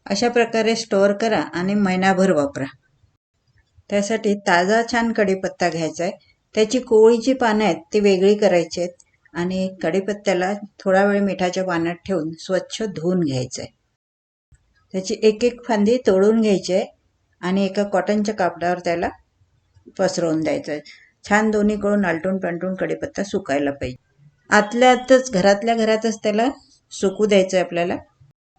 अशा प्रकारे स्टोअर करा आणि महिनाभर वापरा. त्यासाठी ताजा छान कढीपत्ता घ्यायचा आहे. त्याची कोवळीची पानं आहेत ती वेगळी करायची आहेत आणि कढीपत्त्याला थोडा वेळ मिठाच्या पाण्यात ठेवून स्वच्छ धुवून घ्यायचं आहे. त्याची एक एक फांदी तोडून घ्यायची आहे आणि एका कॉटनच्या कापडावर त्याला पसरवून द्यायचं आहे. छान दोन्हीकडून आलटून पालटून कढीपत्ता सुकायला पाहिजे. आतल्या आतच घरातल्या घरातच त्याला सुकू द्यायचं आहे आपल्याला.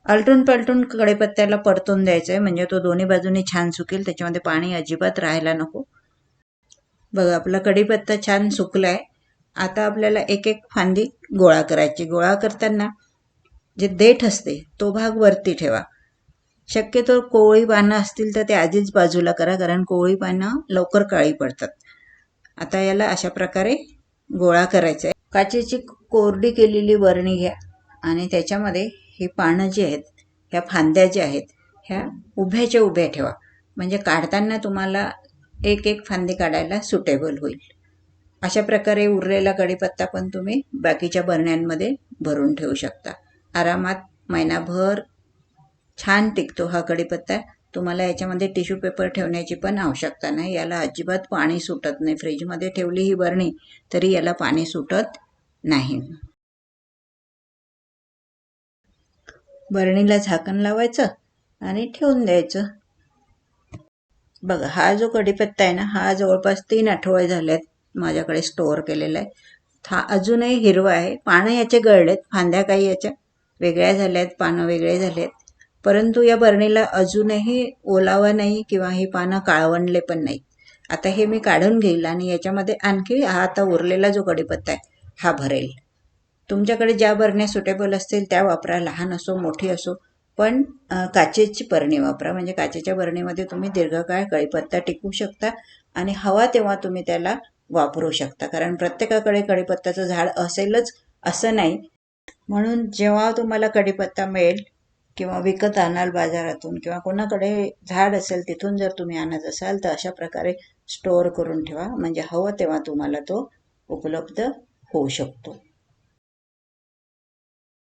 आलटून पालटून कढीपत्त्याला परतून द्यायचं आहे म्हणजे तो दोन्ही बाजूनी छान सुकेल. त्याच्यामध्ये पाणी अजिबात राहायला नको. बघा आपला कढीपत्ता छान सुकलाय. आता आपल्याला एक एक फांदी गोळा करायची. गोळा करताना जे देठ असते तो भाग वरती ठेवा. शक्यतो कोवळी पानं असतील तर ते आधीच बाजूला करा, कारण कोवळी पानं लवकर काळी पडतात. आता याला अशा प्रकारे गोळा करायचा आहे. काचेची कोरडी केलेली बरणी घ्या आणि त्याच्यामध्ये ही पानं जी आहेत, ह्या फांद्या ज्या आहेत ह्या उभ्याच्या उभ्या ठेवा, म्हणजे काढताना तुम्हाला एक एक फांदी काढायला सुटेबल होईल. अशा प्रकारे उरलेला कढीपत्ता पण तुम्ही बाकीच्या बरण्यांमध्ये भरून ठेवू शकता. आरामात महिनाभर छान टिकतो हा कढीपत्ता. तुम्हाला याच्यामध्ये टिश्यू पेपर ठेवण्याची पण आवश्यकता नाही. याला अजिबात पाणी सुटत नाही. फ्रीजमध्ये ठेवली ही बरणी तरी याला पाणी सुटत नाही. बरणीला झाकण लावायचं आणि ठेवून द्यायचं. बघा हा जो कढीपत्ता आहे ना, हा जवळपास 3 आठवडे झालेत माझ्याकडे स्टोअर केलेला आहे. हा अजूनही हिरवा आहे. पानं याचे गळलेत, फांद्या काही याच्या वेगळ्या झाल्यात, पानं वेगळे झालेत, परंतु या बरणीला अजूनही ओलावा नाही किंवा ही पानं काळवंडले पण नाही. आता हे मी काढून घेईल आणि याच्यामध्ये आणखी हा आता उरलेला जो कढीपत्ता आहे हा भरेल. तुमच्याकडे ज्या बरण्या सुटेबल असतील त्या वापरा, लहान असो मोठी असो, पण काचेची बरणी वापरा. म्हणजे काचेच्या बरणीमध्ये तुम्ही दीर्घकाळ कढीपत्ता टिकवू शकता आणि हवा तेव्हा तुम्ही त्याला वापरू शकता. कारण प्रत्येकाकडे कढीपत्त्याचं झाड असेलच असं नाही. म्हणून जेव्हा तुम्हाला कढीपत्ता मिळेल किंवा विकत आणाल बाजारातून किंवा कोणाकडे झाड असेल तिथून जर तुम्ही आणत असाल तर अशा प्रकारे स्टोअर करून ठेवा, म्हणजे हवं तेव्हा तुम्हाला तो उपलब्ध होऊ शकतो.